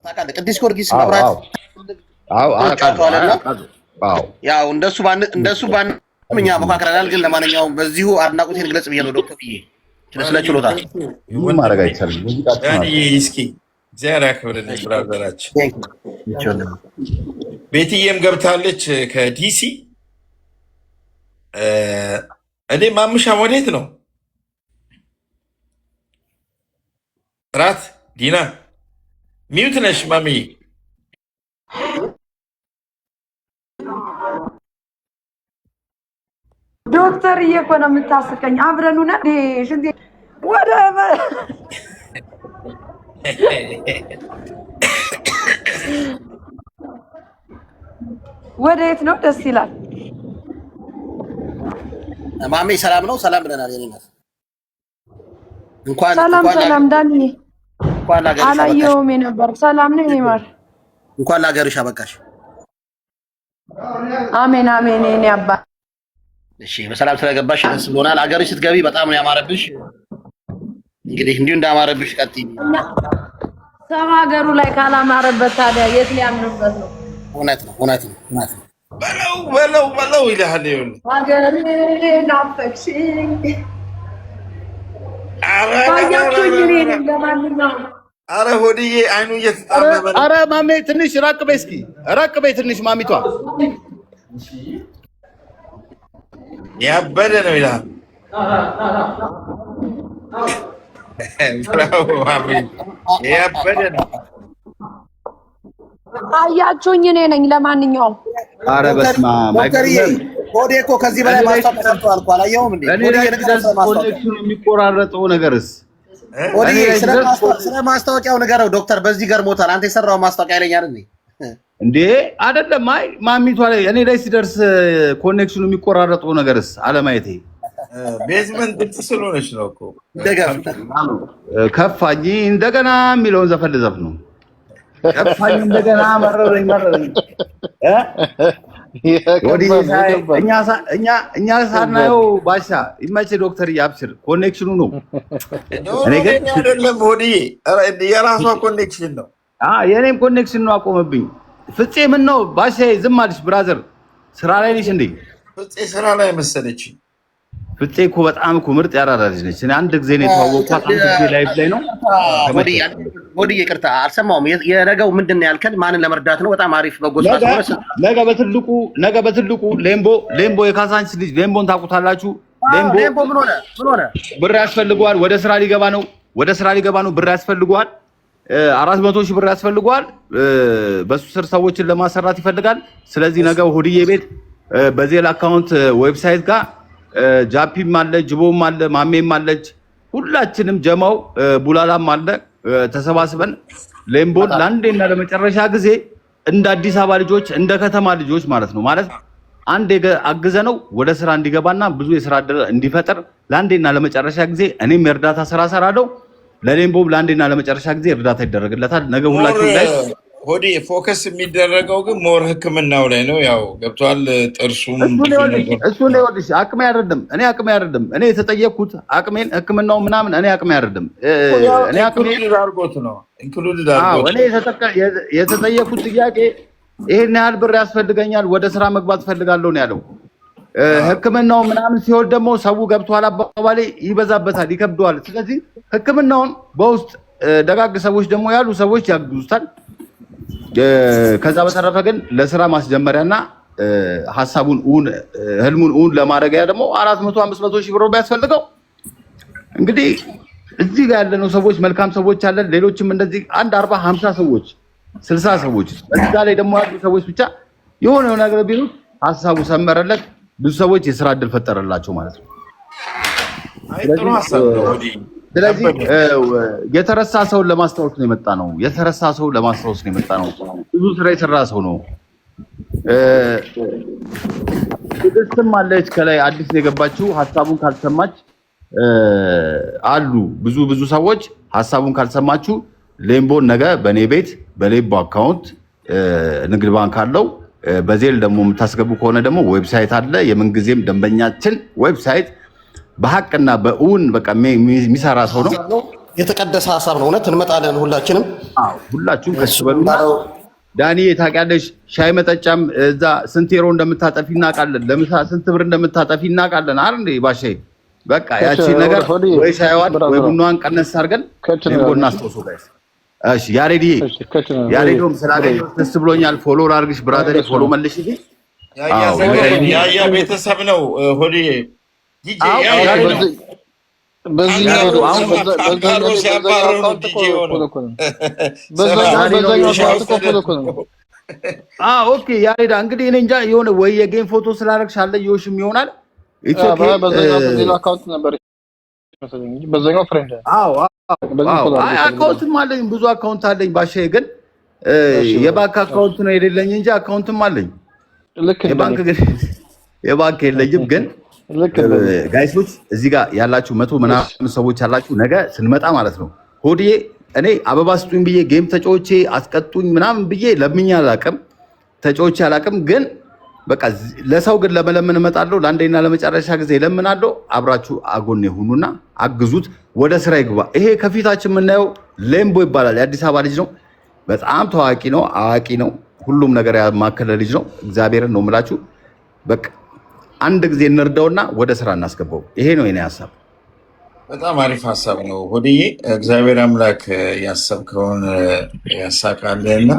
ታውቃለህ ቅዱስ ጊዮርጊስ መብራት አዎ ያው እንደሱ ባን ምኛ መካከራል ግን ለማንኛውም በዚሁ አድናቆቴን ግለጽ ብዬ ነው ዶክተር ብዬ ስለ ችሎታ ምን ማድረግ አይቻልም። ያኔ እስኪ ዚያራ ያክብርልኝ ብራዘራችን። ቤትዬም ገብታለች ከዲሲ። እኔ ማምሻ ወዴት ነው ራት ዲና ሚውት ነሽ ማሚ? ዶክተር እኮ ነው የምታስቀኝ። አብረን ሆነ ሽንቴ ወደ ወዴት ነው? ደስ ይላል። ማሜ ሰላም ነው? ሰላም ብለናል። የኔነት እንኳን ሰላም ዳኒ አላየሁም ነበር። ሰላም ነኝ ይማር። እንኳን ለሀገርሽ አበቃሽ። አሜን አሜን። እኔ አባ እሺ፣ በሰላም ስለገባሽ ደስ ብሎናል። ሀገርሽ ስትገቢ በጣም ነው ያማረብሽ። እንግዲህ እንዲሁ እንዳማረብሽ ቀጥይ። ሰው ሀገሩ ላይ ካላማረበት ታዲያ የት ሊያምርበት ነው? እውነት ነው። በለው ይልሃል። ይሁን ሀገሬ ናፈቅሽኝ። አረ ሆድዬ አይኑ እየተጣመመ ነው። አረ ማሜ ትንሽ ራቅ በይ እስኪ፣ ራቅ በይ ትንሽ ማሚቷ። ያበደ ነው ይልሃል። ብራቮ ማሚ፣ ያበደ ነው። አያችሁኝ? እኔ ነኝ። ለማንኛውም አረ በስመ አብ ሆዴ እኮ ከዚህ በላይ ማስታወቅ ሰርቷል እኮ አላየሁም እንዴ? ኮኔክሽኑ የሚቆራረጠው ነገርስ ስለ ማስታወቂያው ንገረው ዶክተር። በዚህ ገርሞታል። አንተ የሰራው ማስታወቂያ ይለኛል እንዴ? አይደለም። አይ ማሚቷ ላይ እኔ ላይ ሲደርስ ኮኔክሽኑ የሚቆራረጠው ነገርስ አለማየቴ ቤዝመንት ድምፅ ስለሆነች ነው እኮ። ከፋኝ እንደገና የሚለውን ዘፈን ልዘፍ ነው። ከፋኝ እንደገና መረረኝ እኛ ሳናየው ባሻ ይመች ዶክተር ያብሽር። ኮኔክሽኑ ነው። እኔ ግን አይደለም ሆድዬ፣ የራሷ ኮኔክሽን ነው። የኔም ኮኔክሽን ነው አቆመብኝ። ፍፄ ምን ነው ባሻ ዝም አልሽ? ብራዘር ስራ ላይ ነሽ እንዴ? ፍፄ ስራ ላይ መሰለች። ፍፄ እኮ በጣም እኮ ምርጥ ያራዳ ልጅ ነች። እኔ አንድ ጊዜ ነው የተዋወቅኳት። አንድ ጊዜ ላይፍ ላይ ነው። ወዲህ ይቅርታ አልሰማሁም። የነገው ምንድን ነው ያልከን? ማንን ለመርዳት ነው? በጣም አሪፍ በጎ ስራ። ነገ በትልቁ ሌምቦ የካሳንች ልጅ ሌምቦን ታውቁታላችሁ? ሌምቦ ምን ሆነ? ብር ያስፈልገዋል። ወደ ስራ ሊገባ ነው። ብር ያስፈልገዋል። 400 ሺህ ብር ያስፈልገዋል። በሱ ስር ሰዎችን ለማሰራት ይፈልጋል። ስለዚህ ነገ ሆድዬ ቤት በዜል አካውንት ዌብሳይት ጋር ጃፒም አለ፣ ጅቦም አለ፣ ማሜም አለች፣ ሁላችንም ጀማው ቡላላም አለ። ተሰባስበን ሌምቦን ለአንዴና ለመጨረሻ ጊዜ እንደ አዲስ አበባ ልጆች እንደ ከተማ ልጆች ማለት ነው አንድ አግዘነው ወደ ስራ እንዲገባና ብዙ የስራ ዕድል እንዲፈጠር ለአንዴና ለመጨረሻ ጊዜ እኔም የእርዳታ ስራ ሰራለሁ። ለሌምቦም ለአንዴና ለመጨረሻ ጊዜ እርዳታ ይደረግለታል። ነገ ሁላችሁ ላይ ሆዲ ፎከስ የሚደረገው ግን ሞር ሕክምናው ላይ ነው። ያው ገብቷል። ጥርሱም እሱ ነው ወዲሽ አቅሜ አይደለም። እኔ የተጠየቅኩት አቅሜን ሕክምናው ምናምን እኔ አቅሜ አይደለም። እኔ አቅሜ አድርጎት ነው ኢንክሉድድ አድርጎት። እኔ የተጠየቅኩት ጥያቄ ይሄን ያህል ብር ያስፈልገኛል፣ ወደ ስራ መግባት ፈልጋለሁ ነው ያለው። ሕክምናው ምናምን ሲሆን ደግሞ ሰው ገብቷል አባባሌ ይበዛበታል፣ ይከብደዋል። ስለዚህ ሕክምናውን በውስጥ ደጋግ ሰዎች ደግሞ ያሉ ሰዎች ያግዙታል። ከዛ በተረፈ ግን ለስራ ማስጀመሪያና ሐሳቡን ህልሙን ለማድረጊያ ደግሞ 400 500 ሺህ ብር ቢያስፈልገው እንግዲህ እዚህ ጋር ያለነው ሰዎች መልካም ሰዎች አለን። ሌሎችም እንደዚህ አንድ 40 50 ሰዎች 60 ሰዎች እዛ ላይ ደግሞ ያሉ ሰዎች ብቻ የሆነ ነገር ቢሉት ሐሳቡ ሰመረለት፣ ብዙ ሰዎች የስራ እድል ፈጠረላቸው ማለት ነው። ጥሩ ሐሳብ ነው። ስለዚህ የተረሳ ሰውን ለማስታወስ ነው የመጣ ነው። ብዙ ስራ የሰራ ሰው ነው። ትዕግስትም አለች ከላይ አዲስ ነው የገባችው። ሐሳቡን ካልሰማች አሉ ብዙ ሰዎች ሐሳቡን ካልሰማችሁ ሌምቦን ነገ በኔ ቤት በሌምቦ አካውንት ንግድ ባንክ አለው። በዜል ደግሞ የምታስገቡ ከሆነ ደግሞ ዌብሳይት አለ። የምንጊዜም ደንበኛችን ዌብሳይት በሐቅና በእውን በቃ የሚሰራ ሰው ነው። የተቀደሰ ሀሳብ ነው። እውነት እንመጣለን ሁላችንም። አዎ ሁላችሁም ከሱ በሉና ዳኒ ታውቂያለሽ፣ ሻይ መጠጫም እዛ ስንት ዩሮ እንደምታጠፊ እናውቃለን። ለምሳ ስንት ብር እንደምታጠፊ እናውቃለን አይደል እንዴ ባሻዬ? በቃ ያቺ ነገር ወይ ሻይዋን ወይ ቡናዋን ቀነስ አድርገን እንጎና አስተውሶ ጋይስ። እሺ ያሬዶም ስላገኘሁት ደስ ብሎኛል። ፎሎ ላድርግሽ ብራዘር፣ ፎሎ መልሽልኝ። ያ ቤተሰብ ነው ሆዴ ዲጄ ኦኬ ያሬዳ እንግዲህ እኔ እንጃ የሆነ ወይ የጌም ፎቶ ስላደረግሽ አለየሁሽም ይሆናል። አካውንትም አለኝ ብዙ አካውንት አለኝ ባሻዬ፣ ግን የባንክ አካውንት ነው የሌለኝ እንጂ አካውንትም አለኝ። የባንክ የለኝም ግን ጋይሶች እዚህ ጋር ያላችሁ 100 ምናምን ሰዎች ያላችሁ ነገ ስንመጣ ማለት ነው ሆዲዬ እኔ አበባ ስጡኝ ብዬ ጌም ተጫዎቼ አስቀጡኝ ምናምን ብዬ ለምኛ አላቅም፣ ተጫዎቼ አላቅም። ግን በቃ ለሰው ግን ለመለምን እመጣለሁ። ለአንዴና ለመጨረሻ ጊዜ ለምናለሁ። አብራችሁ አጎኔ ሁኑና አግዙት፣ ወደ ስራ ይግባ። ይሄ ከፊታችን የምናየው ሌምቦ ይባላል። የአዲስ አበባ ልጅ ነው። በጣም ታዋቂ ነው፣ አዋቂ ነው፣ ሁሉም ነገር ያማከለ ልጅ ነው። እግዚአብሔርን ነው የምላችሁ። በቃ አንድ ጊዜ እንርዳውና ወደ ስራ እናስገባው። ይሄ ነው የኔ ሀሳብ። በጣም አሪፍ ሀሳብ ነው ሆድዬ። እግዚአብሔር አምላክ ያሰብከውን ያሳካልህና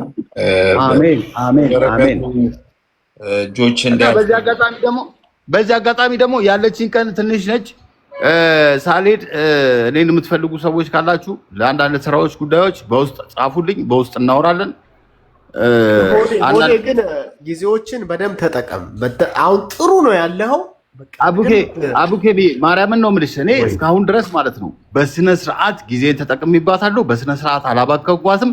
አሜን አሜን አሜን። እጆች በዚህ አጋጣሚ ደግሞ ያለችኝ ቀን ትንሽ ነች። ሳልሄድ እኔን የምትፈልጉ ሰዎች ካላችሁ ለአንዳንድ ስራዎች ጉዳዮች በውስጥ ጻፉልኝ፣ በውስጥ እናወራለን። ሆዴ ግን ጊዜዎችን በደንብ ተጠቀም። አሁን ጥሩ ነው ያለው። አቡኬ ማርያምን ነው የምልሽ። እኔ እስካሁን ድረስ ማለት ነው በስነ ስርዓት ጊዜን ተጠቅሜባታለሁ። በስነ ስርዓት አላባከኳትም።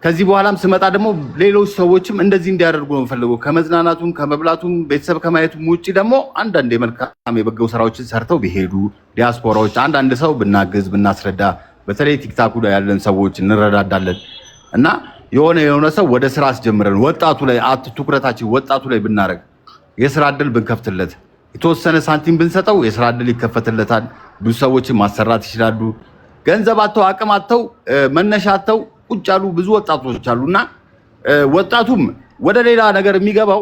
ከዚህ በኋላም ስመጣ ደግሞ ሌሎች ሰዎችም እንደዚህ እንዲያደርጉ ነው የምፈልገው። ከመዝናናቱም ከመብላቱም ቤተሰብ ከማየቱም ውጭ ደግሞ አንዳንድ የመልካም የበጎ ስራዎችን ሰርተው ቢሄዱ ዲያስፖራዎች፣ አንዳንድ ሰው ብናግዝ ብናስረዳ፣ በተለይ ቲክታኩ ላይ ያለን ሰዎች እንረዳዳለን እና የሆነ ሰው ወደ ስራ አስጀምረን ወጣቱ ላይ ትኩረታችን ወጣቱ ላይ ብናረግ የስራ እድል ብንከፍትለት የተወሰነ ሳንቲም ብንሰጠው የስራ እድል ይከፈትለታል። ብዙ ሰዎችን ማሰራት ይችላሉ። ገንዘብ አጥተው አቅም አጥተው መነሻ አጥተው ቁጭ ያሉ ብዙ ወጣቶች አሉና ወጣቱም ወደ ሌላ ነገር የሚገባው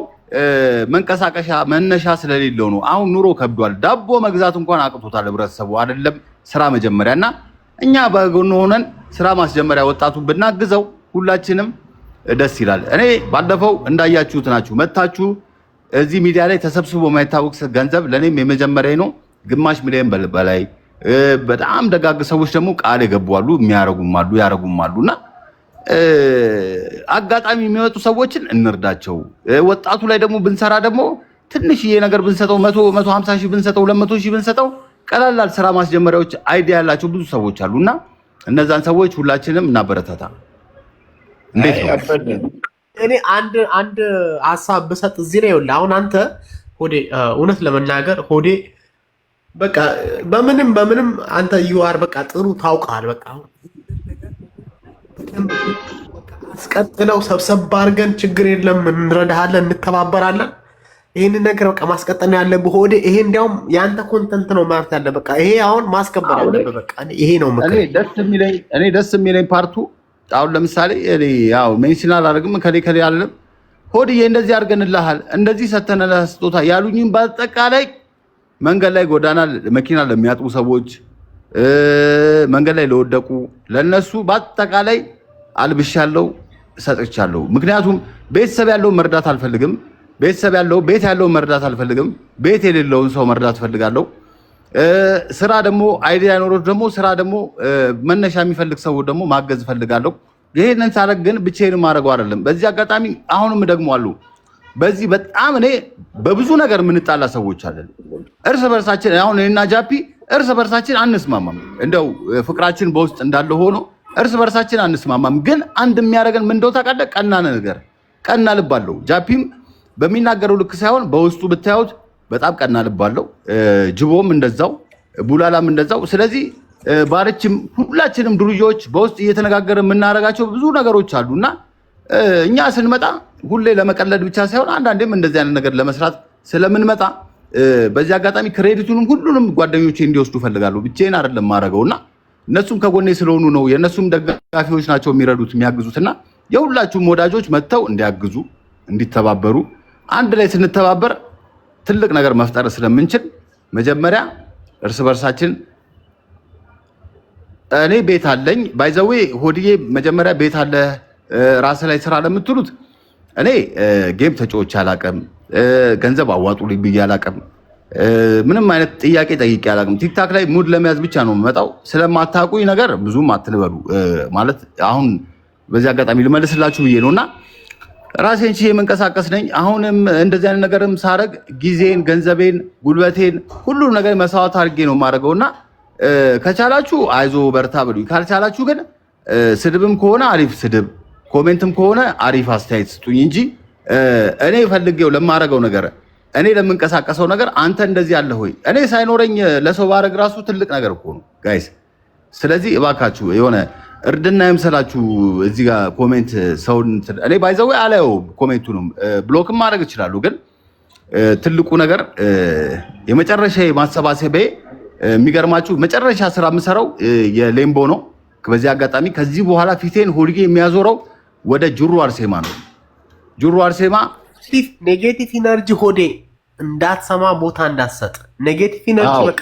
መንቀሳቀሻ መነሻ ስለሌለው ነው። አሁን ኑሮ ከብዷል። ዳቦ መግዛት እንኳን አቅቶታል ህብረተሰቡ፣ አይደለም ስራ መጀመሪያና እኛ በጎን ሆነን ስራ ማስጀመሪያ ወጣቱን ብናግዘው ሁላችንም ደስ ይላል። እኔ ባለፈው እንዳያችሁት ናችሁ መታችሁ እዚህ ሚዲያ ላይ ተሰብስቦ የማይታወቅ ገንዘብ ለኔም የመጀመሪያ ነው። ግማሽ ሚሊዮን በላይ በጣም ደጋግ ሰዎች ደግሞ ቃል የገቡአሉ፣ የሚያረጉማሉ፣ ያረጉማሉና አጋጣሚ የሚመጡ ሰዎችን እንርዳቸው። ወጣቱ ላይ ደግሞ ብንሰራ ደግሞ ትንሽዬ ነገር ብንሰጠው 150 ሺህ ብንሰጠው 200 ሺህ ብንሰጠው ቀላል ስራ ማስጀመሪያዎች አይዲያ ያላቸው ብዙ ሰዎች አሉና እነዛን ሰዎች ሁላችንም እናበረታታ። እንዴት ነው? እኔ አንድ ሀሳብ ብሰጥ እዚህ ላይ ይኸውልህ፣ አሁን አንተ ሆዴ እውነት ለመናገር ሆዴ በቃ በምንም አንተ ዩአር በቃ ጥሩ ታውቃል። በቃ አስቀጥለው ሰብሰብ አድርገን ችግር የለም እንረዳሃለን፣ እንተባበራለን። ይሄንን ነገር በቃ ማስቀጠል ያለብህ ሆዴ። ይሄ እንዲያውም ያንተ ኮንተንት ነው ማለት ያለ በቃ ይሄ አሁን ማስከበር ያለብህ በቃ ይሄ ነው ምክር። እኔ ደስ የሚለኝ ፓርቱ አሁን ለምሳሌ እኔ ያው ሜንሽን አላደርግም ከሌ አይደለም ሆድዬ እንደዚህ አድርገንልሃል እንደዚህ ሰተነልህ ስጦታ ያሉኝም በአጠቃላይ መንገድ ላይ ጎዳና መኪና ለሚያጥቡ ሰዎች መንገድ ላይ ለወደቁ ለነሱ በአጠቃላይ አልብሻለሁ፣ ሰጥቻለሁ። ምክንያቱም ቤተሰብ ያለው መርዳት አልፈልግም። ቤተሰብ ያለው ቤት ያለው መርዳት አልፈልግም። ቤት የሌለውን ሰው መርዳት ፈልጋለሁ። ስራ ደግሞ አይዲያ ኖሮት ደግሞ ስራ ደግሞ መነሻ የሚፈልግ ሰው ደግሞ ማገዝ ፈልጋለሁ። ይሄንን ሳረግ ግን ብቻዬን ማድረገው አይደለም። በዚህ አጋጣሚ አሁንም ደግሞ አሉ በዚህ በጣም እኔ በብዙ ነገር የምንጣላ ሰዎች አለን። እርስ በርሳችን አሁን እኔና ጃፒ እርስ በርሳችን አንስማማም። እንደው ፍቅራችን በውስጥ እንዳለ ሆኖ እርስ በርሳችን አንስማማም። ግን አንድ የሚያደርገን ምን እንደው ታውቃለህ? ቀና ነገር ቀና ልብ አለው። ጃፒም በሚናገረው ልክ ሳይሆን በውስጡ ብታዩት በጣም ቀና ልብ አለው። ጅቦም እንደዛው፣ ቡላላም እንደዛው። ስለዚህ ባርችም ሁላችንም ድርጆች በውስጥ እየተነጋገረ የምናደርጋቸው ብዙ ነገሮች አሉና እኛ ስንመጣ ሁሌ ለመቀለድ ብቻ ሳይሆን አንዳንዴም እንደዚህ አይነት ነገር ለመስራት ስለምንመጣ በዚህ አጋጣሚ ክሬዲቱንም ሁሉንም ጓደኞቼ እንዲወስዱ ፈልጋለሁ። ብቻዬን አይደለም ማድረገውና እነሱም ከጎኔ ስለሆኑ ነው የእነሱም ደጋፊዎች ናቸው የሚረዱት የሚያግዙትና የሁላችሁም ወዳጆች መጥተው እንዲያግዙ እንዲተባበሩ አንድ ላይ ስንተባበር ትልቅ ነገር መፍጠር ስለምንችል መጀመሪያ እርስ በርሳችን እኔ ቤት አለኝ ባይዘዌ ሆድዬ መጀመሪያ ቤት አለ ራስ ላይ ስራ ለምትሉት እኔ ጌም ተጫዎች አላቀም ገንዘብ አዋጡልኝ ብዬ አላቀም ምንም አይነት ጥያቄ ጠይቄ አላቀም ቲክታክ ላይ ሙድ ለመያዝ ብቻ ነው መጣው ስለማታውቁኝ ነገር ብዙም አትልበሉ ማለት አሁን በዚህ አጋጣሚ ልመልስላችሁ ብዬ ነውና ራሴን ቺ የምንቀሳቀስ ነኝ አሁንም እንደዚህ አይነት ነገርም ሳረግ ጊዜን ገንዘቤን ጉልበቴን ሁሉ ነገር መስዋዕት አድርጌ ነው ማረገውና ከቻላችሁ አይዞ በርታ ብሉኝ ካልቻላችሁ ግን ስድብም ከሆነ አሪፍ ስድብ ኮሜንትም ከሆነ አሪፍ አስተያየት ስጡኝ እንጂ እኔ ፈልጌው ለማረገው ነገር እኔ ለምንቀሳቀሰው ነገር አንተ እንደዚህ ያለ ሆይ እኔ ሳይኖረኝ ለሰው ባረግ ራሱ ትልቅ ነገር እኮ ነው ጋይስ ስለዚህ እባካችሁ የሆነ እርድና ይምሰላችሁ እዚህ ጋር ኮሜንት ሰውን እኔ ባይዘው አላየው ኮሜንቱንም ብሎክም ማድረግ ይችላሉ ግን ትልቁ ነገር የመጨረሻ ማሰባሰቢያ የሚገርማችሁ መጨረሻ ስራ የምሰራው የሌምቦ ነው በዚህ አጋጣሚ ከዚህ በኋላ ፊቴን ሆድጌ የሚያዞረው ወደ ጁሩ አርሴማ ነው ጁሩ አርሴማ ኔጌቲቭ ኢነርጂ ሆዴ እንዳትሰማ ቦታ እንዳትሰጥ ኔጌቲቭ ኢነርጂ በቃ